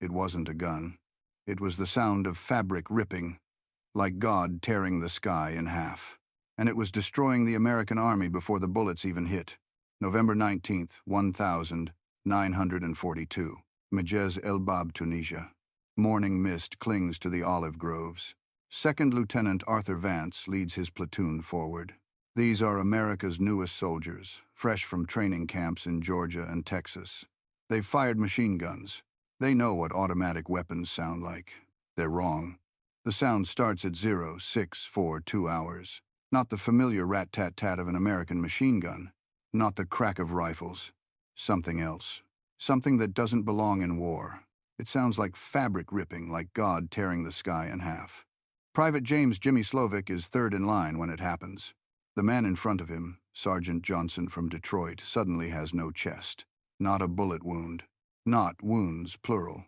It wasn't a gun. It was the sound of fabric ripping, like God tearing the sky in half. And it was destroying the American army before the bullets even hit. November 19th, 1942. Majez El Bab, Tunisia. Morning mist clings to the olive groves. Second Lieutenant Arthur Vance leads his platoon forward. These are America's newest soldiers, fresh from training camps in Georgia and Texas. They've fired machine guns. They know what automatic weapons sound like. They're wrong. The sound starts at 0642 hours. Not the familiar rat-tat-tat of an American machine gun. Not the crack of rifles. Something else. Something that doesn't belong in war. It sounds like fabric ripping, like God tearing the sky in half. Private James Jimmy Slovic is third in line when it happens. The man in front of him, Sergeant Johnson from Detroit, suddenly has no chest. Not a bullet wound. Not wounds, plural.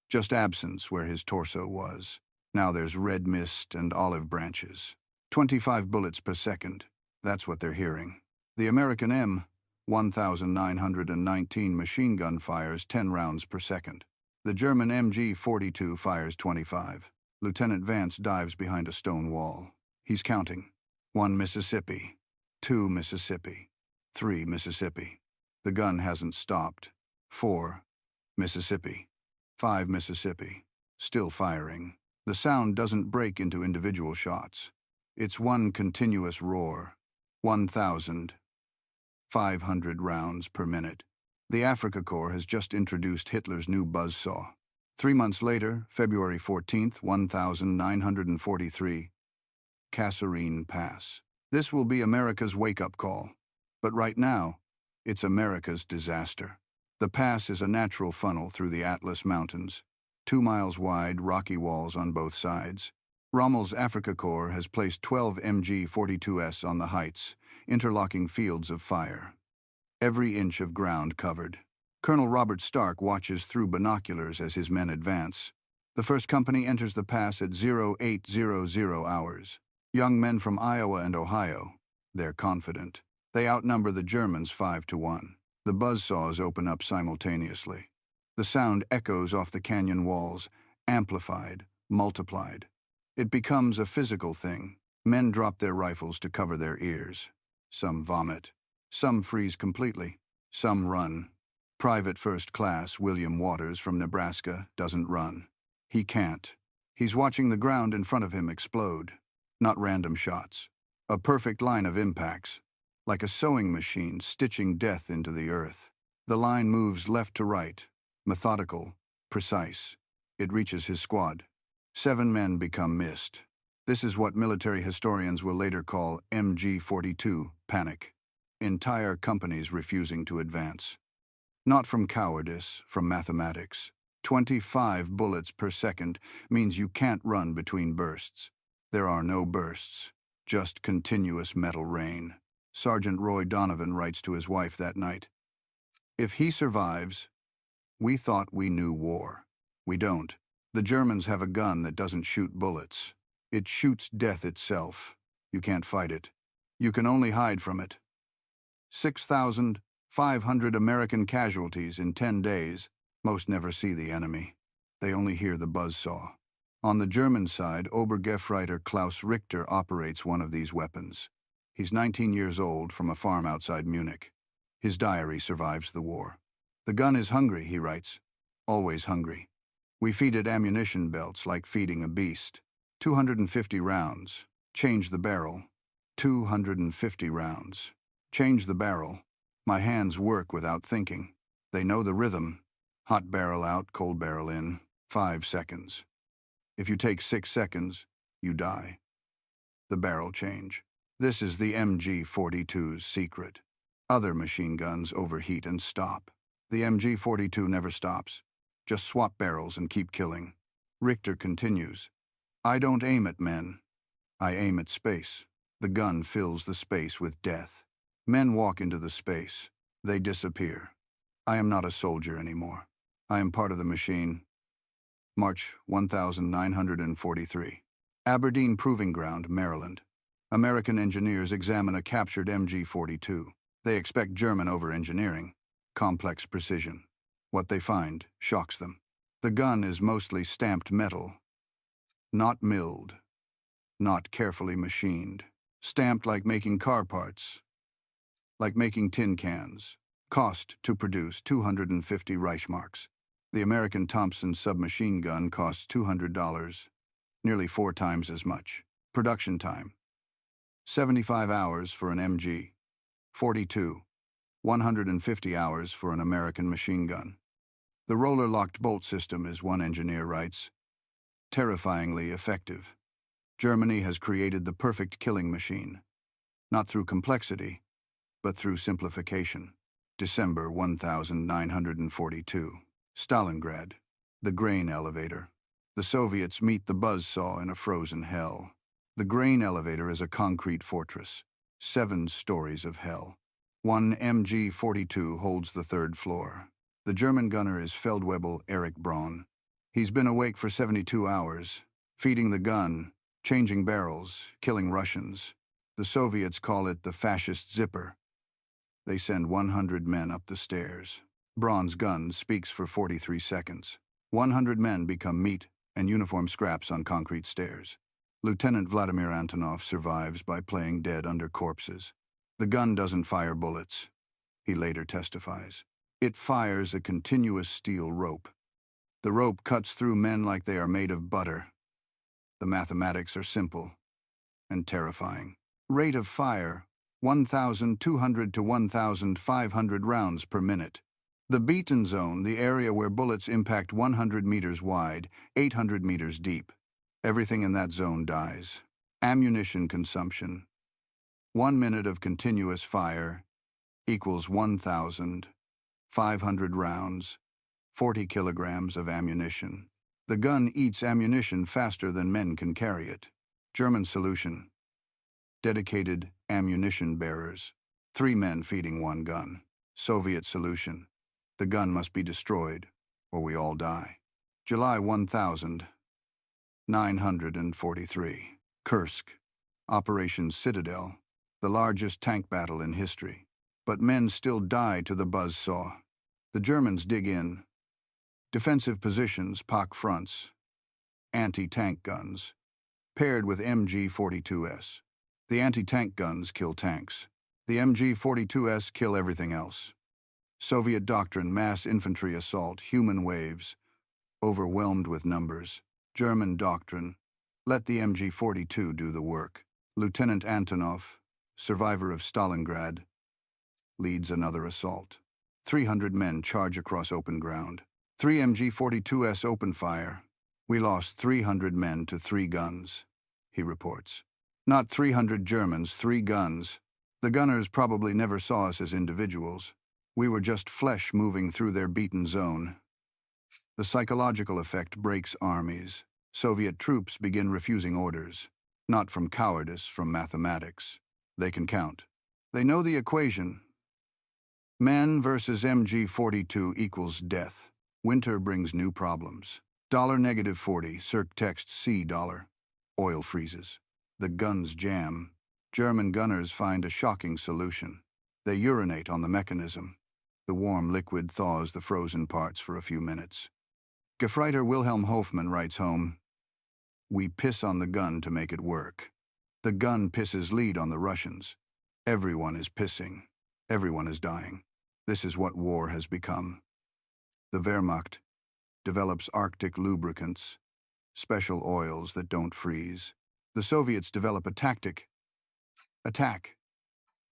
Just absence where his torso was. Now there's red mist and olive branches. 25 bullets per second. That's what they're hearing. The American M1919 machine gun fires 10 rounds per second. The German MG-42 fires 25. Lieutenant Vance dives behind a stone wall. He's counting. 1 Mississippi. 2 Mississippi. 3 Mississippi. The gun hasn't stopped. 4 Mississippi. 5 Mississippi. Still firing. The sound doesn't break into individual shots. It's one continuous roar. 1,500 rounds per minute. The Afrika Korps has just introduced Hitler's new buzzsaw. 3 months later, February 14th, 1943, Kasserine Pass. This will be America's wake-up call. But right now, it's America's disaster. The pass is a natural funnel through the Atlas Mountains. 2 miles wide, rocky walls on both sides. Rommel's Afrika Korps has placed 12 MG-42s on the heights, interlocking fields of fire. Every inch of ground covered. Colonel Robert Stark watches through binoculars as his men advance. The first company enters the pass at 0800 hours. Young men from Iowa and Ohio. They're confident. They outnumber the Germans 5-1. The buzzsaws open up simultaneously. The sound echoes off the canyon walls, amplified, multiplied. It becomes a physical thing. Men drop their rifles to cover their ears. Some vomit. Some freeze completely. Some run. Private First Class William Waters from Nebraska doesn't run. He can't. He's watching the ground in front of him explode. Not random shots. A perfect line of impacts. Like a sewing machine stitching death into the earth. The line moves left to right. Methodical. Precise. It reaches his squad. 7 men become missed. This is what military historians will later call MG-42 panic. Entire companies refusing to advance. Not from cowardice, from mathematics. 25 bullets per second means you can't run between bursts. There are no bursts, just continuous metal rain. Sergeant Roy Donovan writes to his wife that night, "If he survives, we thought we knew war. We don't. The Germans have a gun that doesn't shoot bullets. It shoots death itself. You can't fight it. You can only hide from it." 6,500 American casualties in 10 days. Most never see the enemy. They only hear the buzzsaw. On the German side, Obergefreiter Klaus Richter operates one of these weapons. He's 19 years old from a farm outside Munich. His diary survives the war. "The gun is hungry," he writes. "Always hungry. We feed it ammunition belts like feeding a beast. 250 rounds. Change the barrel. 250 rounds. Change the barrel. My hands work without thinking. They know the rhythm. Hot barrel out, cold barrel in. 5 seconds. If you take 6 seconds, you die. The barrel change. This is the MG-42's secret. Other machine guns overheat and stop. The MG-42 never stops. Just swap barrels and keep killing." Richter continues, "I don't aim at men. I aim at space. The gun fills the space with death. Men walk into the space. They disappear. I am not a soldier anymore. I am part of the machine." March 1943. Aberdeen Proving Ground, Maryland. American engineers examine a captured MG-42. They expect German over-engineering, complex precision. What they find shocks them. The gun is mostly stamped metal, not milled, not carefully machined. Stamped like making car parts, like making tin cans. Cost to produce 250 Reichsmarks. The American Thompson submachine gun costs $200, nearly 4 times as much. Production time: 75 hours for an MG, 42, 150 hours for an American machine gun. The roller-locked bolt system is, one engineer writes, terrifyingly effective. Germany has created the perfect killing machine, not through complexity, but through simplification. December 1942. Stalingrad. The grain elevator. The Soviets meet the buzzsaw in a frozen hell. The grain elevator is a concrete fortress. 7 stories of hell. One MG-42 holds the 3rd floor. The German gunner is Feldwebel Erich Braun. He's been awake for 72 hours, feeding the gun, changing barrels, killing Russians. The Soviets call it the fascist zipper. They send 100 men up the stairs. Braun's gun speaks for 43 seconds. 100 men become meat and uniform scraps on concrete stairs. Lieutenant Vladimir Antonov survives by playing dead under corpses. The gun doesn't fire bullets, he later testifies. It fires a continuous steel rope. The rope cuts through men like they are made of butter. The mathematics are simple and terrifying. Rate of fire: 1,200 to 1,500 rounds per minute. The beaten zone, the area where bullets impact 100 meters wide, 800 meters deep. Everything in that zone dies. Ammunition consumption: 1 minute of continuous fire equals 1,500 rounds, 40 kilograms of ammunition. The gun eats ammunition faster than men can carry it. German solution: dedicated ammunition bearers, 3 men feeding 1 gun. Soviet solution: the gun must be destroyed, or we all die. July 1943. Kursk. Operation Citadel, the largest tank battle in history. But men still die to the buzzsaw. The Germans dig in. Defensive positions, POC fronts, anti-tank guns, paired with MG-42s. The anti-tank guns kill tanks. The MG-42s kill everything else. Soviet doctrine: mass infantry assault, human waves, overwhelmed with numbers. German doctrine: let the MG-42 do the work. Lieutenant Antonov, survivor of Stalingrad, leads another assault. 300 men charge across open ground. 3 MG-42s open fire. We lost 300 men to 3 guns, he reports. Not 300 Germans, 3 guns. The gunners probably never saw us as individuals. We were just flesh moving through their beaten zone. The psychological effect breaks armies. Soviet troops begin refusing orders, not from cowardice, from mathematics. They can count. They know the equation. Men versus MG-42 equals death. Winter brings new problems. $-40, circ text C $. Oil freezes. The guns jam. German gunners find a shocking solution. They urinate on the mechanism. The warm liquid thaws the frozen parts for a few minutes. Gefreiter Wilhelm Hofmann writes home, "We piss on the gun to make it work. The gun pisses lead on the Russians. Everyone is pissing. Everyone is dying. This is what war has become." The Wehrmacht develops Arctic lubricants, special oils that don't freeze. The Soviets develop a tactic: attack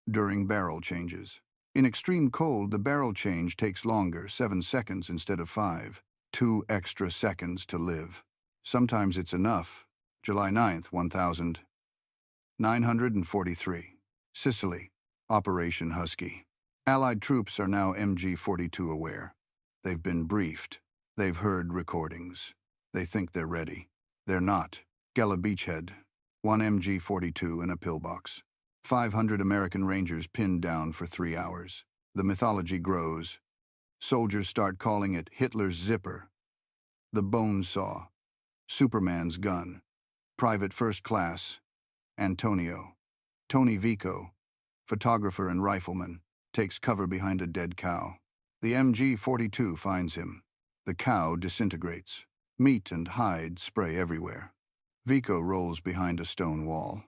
during barrel changes. In extreme cold, the barrel change takes longer, 7 seconds instead of 5, 2 extra seconds to live. Sometimes it's enough. July 9th, 1943. Sicily. Operation Husky. Allied troops are now MG-42 aware. They've been briefed. They've heard recordings. They think they're ready. They're not. Gela beachhead. 1 MG-42 in a pillbox. 500 American Rangers pinned down for 3 hours. The mythology grows. Soldiers start calling it Hitler's zipper, the bone saw, Superman's gun. Private First Class Antonio, Tony Vico, photographer and rifleman, takes cover behind a dead cow. The MG-42 finds him. The cow disintegrates. Meat and hide spray everywhere. Vico rolls behind a stone wall.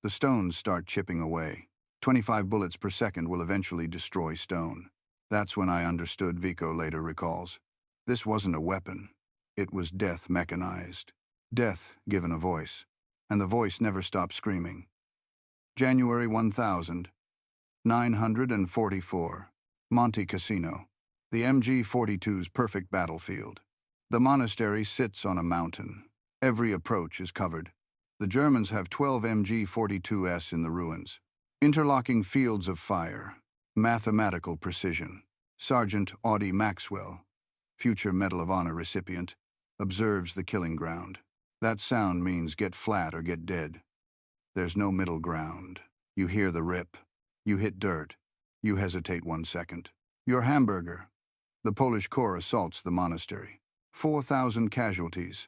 The stones start chipping away. 25 bullets per second will eventually destroy stone. That's when I understood, Vico later recalls. This wasn't a weapon. It was death mechanized. Death given a voice. And the voice never stopped screaming. January 1944. Monte Cassino. The MG-42's perfect battlefield. The monastery sits on a mountain. Every approach is covered. The Germans have 12 MG-42s in the ruins. Interlocking fields of fire. Mathematical precision. Sergeant Audie Maxwell, future Medal of Honor recipient, observes the killing ground. That sound means get flat or get dead. There's no middle ground. You hear the rip. You hit dirt. You hesitate 1 second. Your hamburger. The Polish Corps assaults the monastery. 4,000 casualties,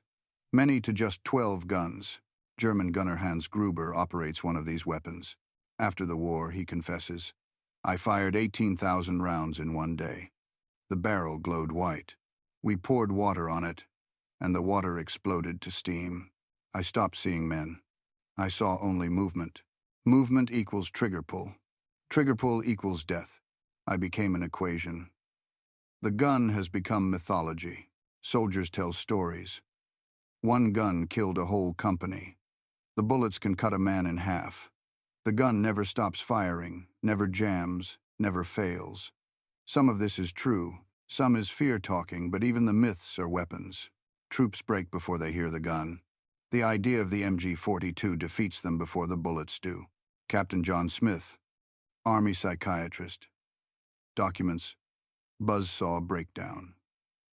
many to just 12 guns. German gunner Hans Gruber operates one of these weapons. After the war, he confesses, "I fired 18,000 rounds in one day." The barrel glowed white. We poured water on it, and the water exploded to steam. I stopped seeing men. I saw only movement. Movement equals trigger pull. Trigger pull equals death. I became an equation. The gun has become mythology. Soldiers tell stories. One gun killed a whole company. The bullets can cut a man in half. The gun never stops firing, never jams, never fails. Some of this is true, some is fear-talking, but even the myths are weapons. Troops break before they hear the gun. The idea of the MG-42 defeats them before the bullets do. Captain John Smith, Army psychiatrist. Documents, buzzsaw breakdown.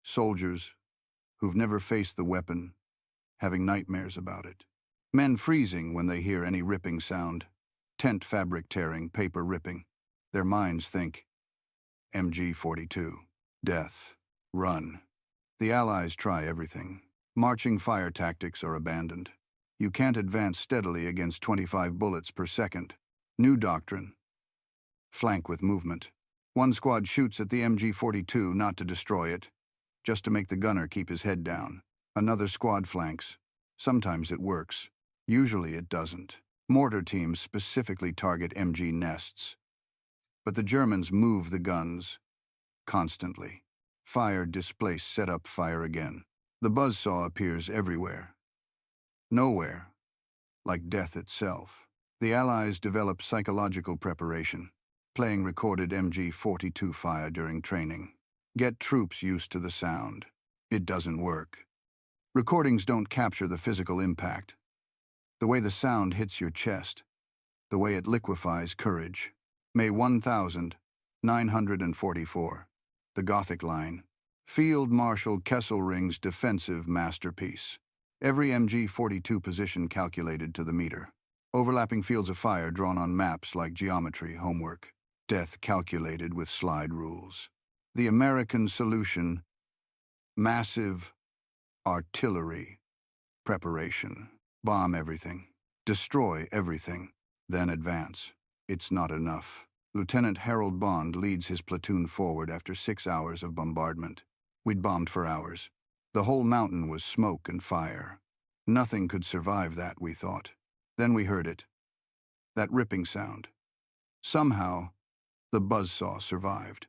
Soldiers who've never faced the weapon, having nightmares about it. Men freezing when they hear any ripping sound. Tent fabric tearing, paper ripping. Their minds think, MG-42, death, run. The Allies try everything. Marching fire tactics are abandoned. You can't advance steadily against 25 bullets per second. New doctrine. Flank with movement. One squad shoots at the MG-42 not to destroy it, just to make the gunner keep his head down. Another squad flanks. Sometimes it works. Usually it doesn't. Mortar teams specifically target MG nests. But the Germans move the guns constantly. Fire, displace, set up, fire again. The buzzsaw appears everywhere. Nowhere, like death itself. The Allies develop psychological preparation, playing recorded MG-42 fire during training. Get troops used to the sound. It doesn't work. Recordings don't capture the physical impact. The way the sound hits your chest. The way it liquefies courage. May 1944. The Gothic Line. Field Marshal Kesselring's defensive masterpiece. Every MG-42 position calculated to the meter. Overlapping fields of fire drawn on maps like geometry homework. Death calculated with slide rules. The American solution. Massive artillery preparation. Bomb everything. Destroy everything. Then advance. It's not enough. Lieutenant Harold Bond leads his platoon forward after 6 hours of bombardment. We'd bombed for hours. The whole mountain was smoke and fire. Nothing could survive that, we thought. Then we heard it. That ripping sound. Somehow, the buzzsaw survived.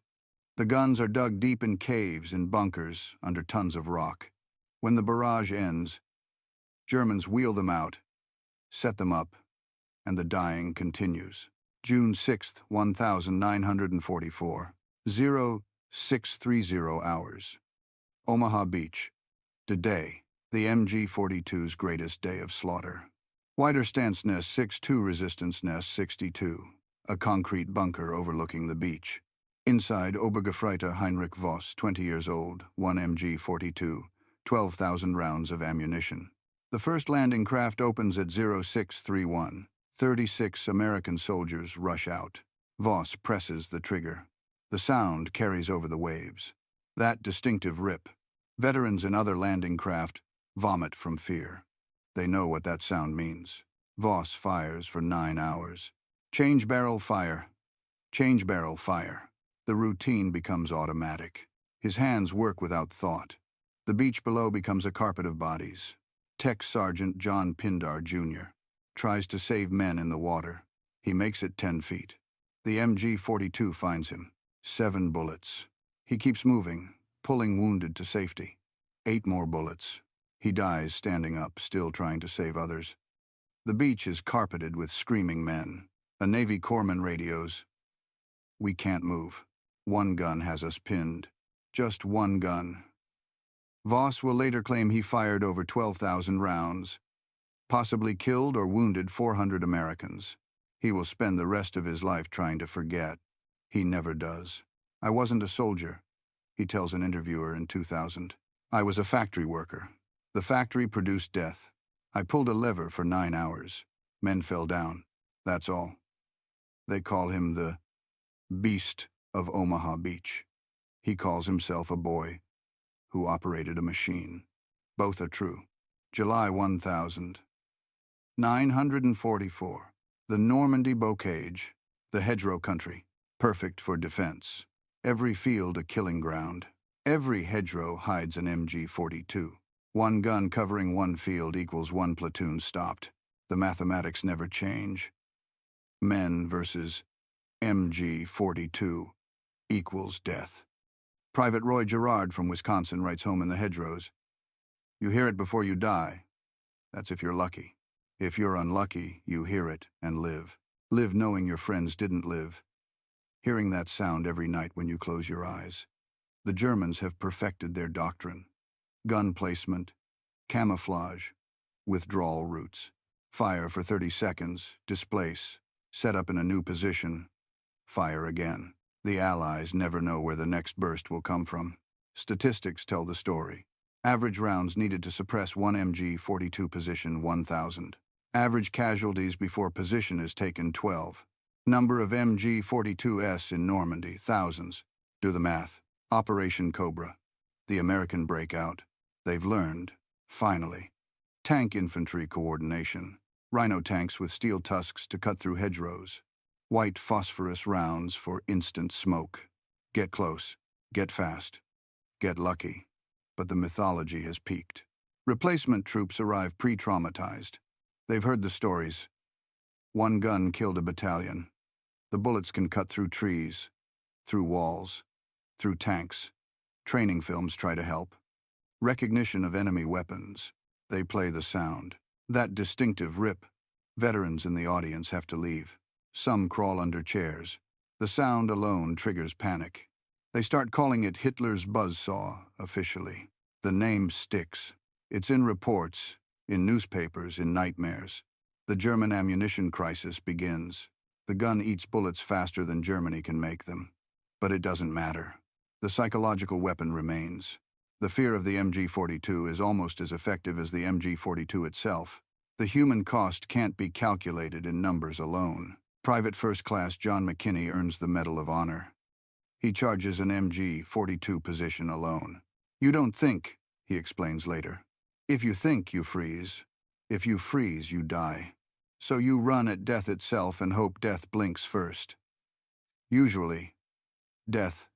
The guns are dug deep in caves and bunkers under tons of rock. When the barrage ends, Germans wheel them out, set them up, and the dying continues. June 6, 1944. 0630 hours. Omaha Beach. Today, the MG-42's greatest day of slaughter. Wider stance nest 62, resistance nest 62. A concrete bunker overlooking the beach. Inside, Obergefreiter Heinrich Voss, 20 years old, 1 MG-42, 12,000 rounds of ammunition. The first landing craft opens at 0631. 36 American soldiers rush out. Voss presses the trigger. The sound carries over the waves. That distinctive rip. Veterans in other landing craft vomit from fear. They know what that sound means. Voss fires for 9 hours. Change barrel fire. Change barrel fire. The routine becomes automatic. His hands work without thought. The beach below becomes a carpet of bodies. Tech Sergeant John Pindar, Jr. tries to save men in the water. He makes it 10 feet. The MG-42 finds him. 7 bullets. He keeps moving, pulling wounded to safety. 8 more bullets. He dies standing up, still trying to save others. The beach is carpeted with screaming men. A Navy corpsman radios. "We can't move. One gun has us pinned. Just one gun." Voss will later claim he fired over 12,000 rounds, possibly killed or wounded 400 Americans. He will spend the rest of his life trying to forget. He never does. "I wasn't a soldier," he tells an interviewer in 2000. "I was a factory worker. The factory produced death. I pulled a lever for 9 hours. Men fell down. That's all." They call him the Beast of Omaha Beach. He calls himself a boy who operated a machine. Both are true. July 1944. The Normandy bocage, the hedgerow country, perfect for defense. Every field a killing ground. Every hedgerow hides an MG-42. One gun covering one field equals one platoon stopped. The mathematics never change. Men versus MG-42 equals death. Private Roy Gerard from Wisconsin writes home in the hedgerows, "You hear it before you die. That's if you're lucky. If you're unlucky, you hear it and live. Live knowing your friends didn't live. Hearing that sound every night when you close your eyes." The Germans have perfected their doctrine. Gun placement, camouflage, withdrawal routes. Fire for 30 seconds, displace, set up in a new position, fire again. The Allies never know where the next burst will come from. Statistics tell the story. Average rounds needed to suppress one MG-42 position, 1,000. Average casualties before position is taken, 12. Number of MG-42s in Normandy, thousands. Do the math. Operation Cobra. The American breakout. They've learned, finally. Tank infantry coordination. Rhino tanks with steel tusks to cut through hedgerows. White phosphorus rounds for instant smoke. Get close. Get fast. Get lucky. But the mythology has peaked. Replacement troops arrive pre-traumatized. They've heard the stories. One gun killed a battalion. The bullets can cut through trees, through walls, through tanks. Training films try to help. Recognition of enemy weapons. They play the sound. That distinctive rip. Veterans in the audience have to leave. Some crawl under chairs. The sound alone triggers panic. They start calling it Hitler's buzzsaw, officially. The name sticks. It's in reports, in newspapers, in nightmares. The German ammunition crisis begins. The gun eats bullets faster than Germany can make them. But it doesn't matter. The psychological weapon remains. The fear of the MG-42 is almost as effective as the MG-42 itself. The human cost can't be calculated in numbers alone. Private First Class John McKinney earns the Medal of Honor. He charges an MG-42 position alone. "You don't think," he explains later. "If you think, you freeze. If you freeze, you die. So you run at death itself and hope death blinks first." Usually, death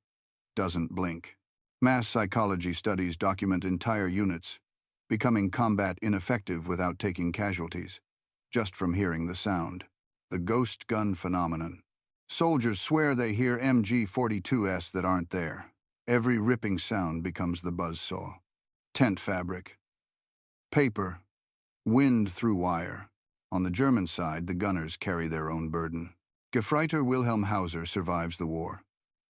doesn't blink. Mass psychology studies document entire units becoming combat ineffective without taking casualties, just from hearing the sound. The ghost gun phenomenon. Soldiers swear they hear MG-42s that aren't there. Every ripping sound becomes the buzzsaw. Tent fabric. Paper. Wind through wire. On the German side, the gunners carry their own burden. Gefreiter Wilhelm Hauser survives the war.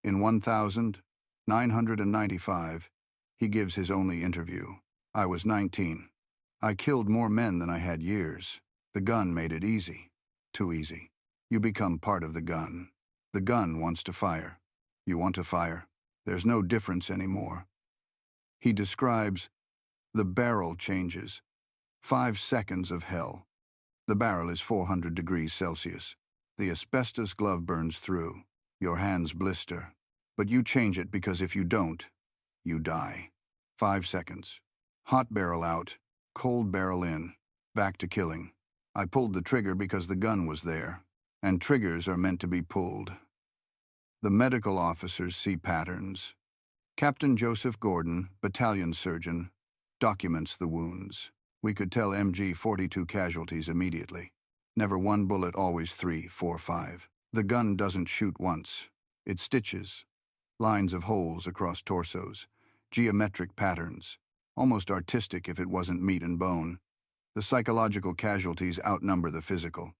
In 1995, he gives his only interview. "I was 19. I killed more men than I had years. The gun made it easy. Too easy. You become part of the gun. The gun wants to fire. You want to fire. There's no difference anymore." He describes the barrel changes. 5 seconds of hell. The barrel is 400 degrees Celsius. The asbestos glove burns through. Your hands blister. But you change it because if you don't, you die. 5 seconds. Hot barrel out. Cold barrel in. Back to killing. I pulled the trigger because the gun was there. And triggers are meant to be pulled. The medical officers see patterns. Captain Joseph Gordon, battalion surgeon, documents the wounds. We could tell MG-42 casualties immediately. Never one bullet, always 3, 4, 5. The gun doesn't shoot once. It stitches. Lines of holes across torsos. Geometric patterns. Almost artistic if it wasn't meat and bone. The psychological casualties outnumber the physical.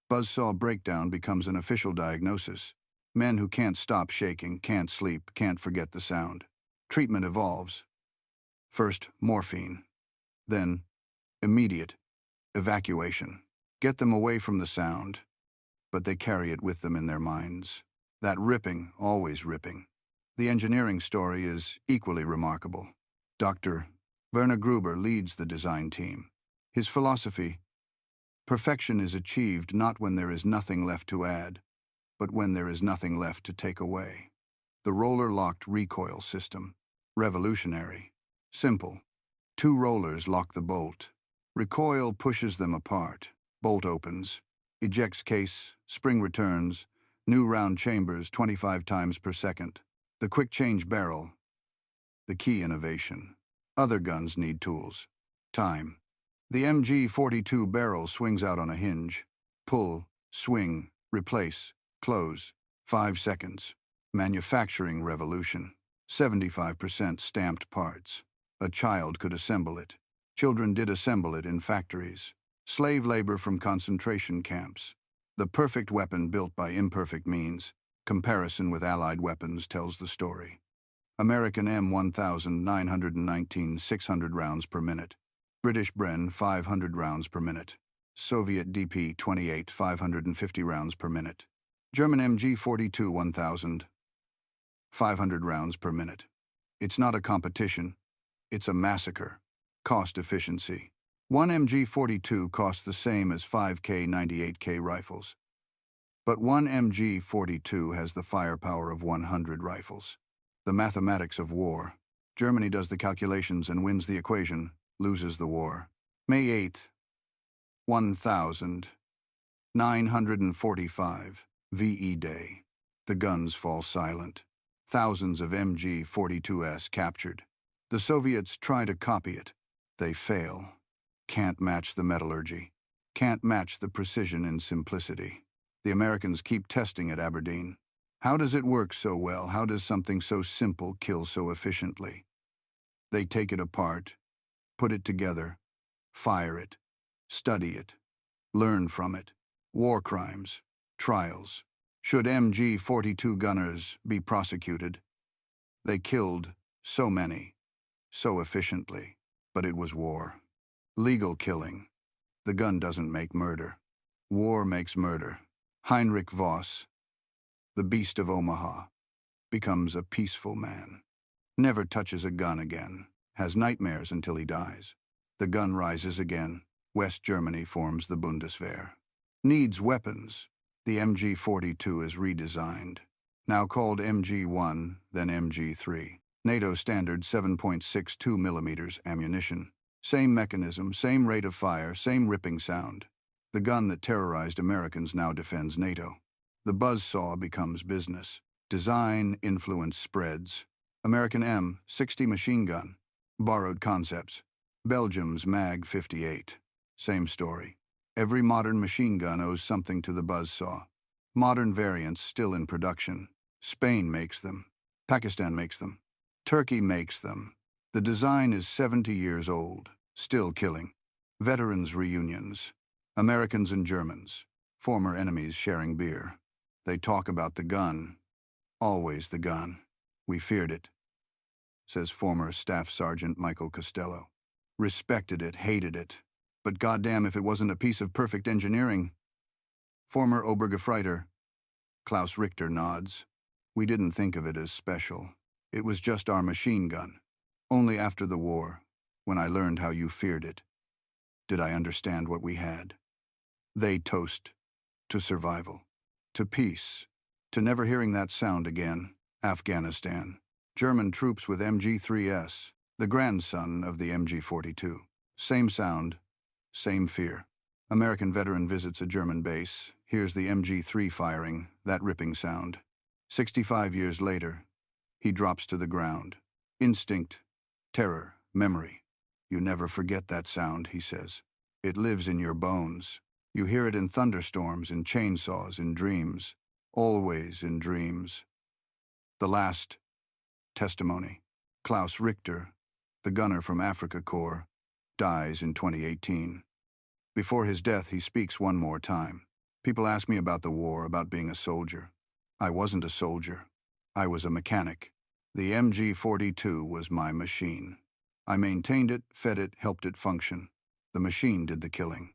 Buzzsaw breakdown becomes an official diagnosis. Men who can't stop shaking, can't sleep, can't forget the sound. Treatment evolves. First, morphine. Then, immediate evacuation. Get them away from the sound, but they carry it with them in their minds. That ripping, always ripping. The engineering story is equally remarkable. Dr. Werner Gruber leads the design team. His philosophy: perfection is achieved not when there is nothing left to add, but when there is nothing left to take away. The roller-locked recoil system. Revolutionary. Simple. 2 rollers lock the bolt. Recoil pushes them apart. Bolt opens. Ejects case. Spring returns. New round chambers 25 times per second. The quick change barrel. The key innovation. Other guns need tools. Time. The MG-42 barrel swings out on a hinge. Pull, swing, replace, close. 5 seconds. Manufacturing revolution. 75% stamped parts. A child could assemble it. Children did assemble it in factories. Slave labor from concentration camps. The perfect weapon built by imperfect means. Comparison with Allied weapons tells the story. American M1919 600 rounds per minute. British Bren 500 rounds per minute. Soviet DP-28 550 rounds per minute. German MG-42 1000 500 rounds per minute. It's not a competition. It's a massacre. Cost efficiency. One MG-42 costs the same as 5K 98K rifles. But one MG-42 has the firepower of 100 rifles. The mathematics of war. Germany does the calculations and wins the equation, loses the war. May 8th, 1945, VE Day. The guns fall silent. Thousands of MG-42s captured. The Soviets try to copy it. They fail. Can't match the metallurgy. Can't match the precision and simplicity. The Americans keep testing at Aberdeen. How does it work so well? How does something so simple kill so efficiently? They take it apart, put it together, fire it, study it, learn from it. War crimes, trials. Should MG-42 gunners be prosecuted? They killed so many, so efficiently, but it was war. Legal killing. The gun doesn't make murder. War makes murder. Heinrich Voss, the Beast of Omaha, becomes a peaceful man. Never touches a gun again. Has nightmares until he dies. The gun rises again. West Germany forms the Bundeswehr. Needs weapons. The MG-42 is redesigned. Now called MG-1, then MG-3. NATO standard 7.62 millimeters ammunition. Same mechanism, same rate of fire, same ripping sound. The gun that terrorized Americans now defends NATO. The buzzsaw becomes business. Design, influence spreads. American M60 machine gun. Borrowed concepts. Belgium's MAG-58. Same story. Every modern machine gun owes something to the buzzsaw. Modern variants still in production. Spain makes them. Pakistan makes them. Turkey makes them. The design is 70 years old. Still killing. Veterans reunions. Americans and Germans. Former enemies sharing beer. They talk about the gun. Always the gun. We feared it, says former Staff Sergeant Michael Costello. Respected it, hated it. But goddamn if it wasn't a piece of perfect engineering. Former Obergefreiter Klaus Richter nods. We didn't think of it as special. It was just our machine gun. Only after the war, when I learned how you feared it, did I understand what we had. They toast to survival, to peace, to never hearing that sound again. Afghanistan. German troops with MG-3S, the grandson of the MG-42. Same sound, same fear. American veteran visits a German base, hears the MG-3 firing, that ripping sound. 65 years later, he drops to the ground. Instinct, terror, memory. You never forget that sound, he says. It lives in your bones. You hear it in thunderstorms, in chainsaws, in dreams. Always in dreams. The last testimony. Klaus Richter, the gunner from Africa Corps, dies in 2018. Before his death, he speaks one more time. People ask me about the war, about being a soldier. I wasn't a soldier. I was a mechanic. The MG-42 was my machine. I maintained it, fed it, helped it function. The machine did the killing.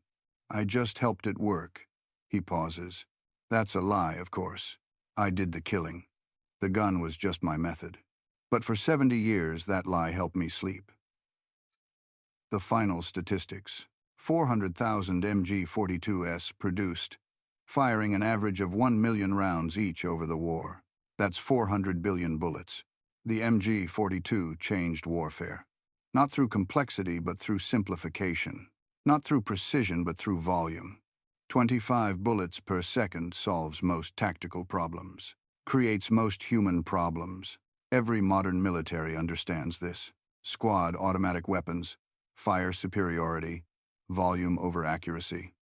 I just helped it work. He pauses. That's a lie, of course. I did the killing. The gun was just my method. But for 70 years, that lie helped me sleep. The final statistics. 400,000 MG-42s produced, firing an average of 1 million rounds each over the war. That's 400 billion bullets. The MG-42 changed warfare. Not through complexity, but through simplification. Not through precision, but through volume. 25 bullets per second solves most tactical problems. Creates most human problems. Every modern military understands this. Squad automatic weapons, fire superiority, volume over accuracy.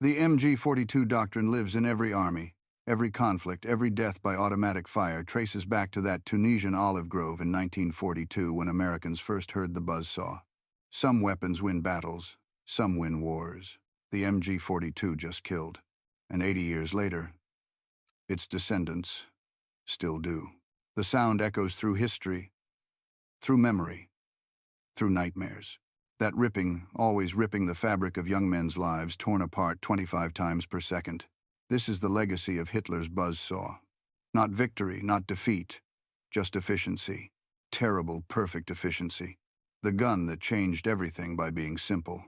The MG-42 doctrine lives in every army. Every conflict, every death by automatic fire traces back to that Tunisian olive grove in 1942 when Americans first heard the buzzsaw. Some weapons win battles, some win wars. The MG-42 just killed. And 80 years later, its descendants still do. The sound echoes through history, through memory, through nightmares. That ripping, always ripping the fabric of young men's lives, torn apart 25 times per second. This is the legacy of Hitler's buzzsaw. Not victory, not defeat, just efficiency. Terrible, perfect efficiency. The gun that changed everything by being simple,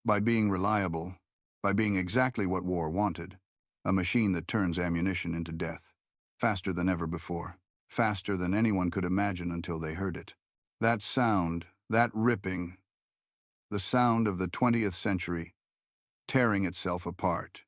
by being reliable, by being exactly what war wanted. A machine that turns ammunition into death. Faster than ever before. Faster than anyone could imagine until they heard it. That sound, that ripping, the sound of the 20th century, tearing itself apart.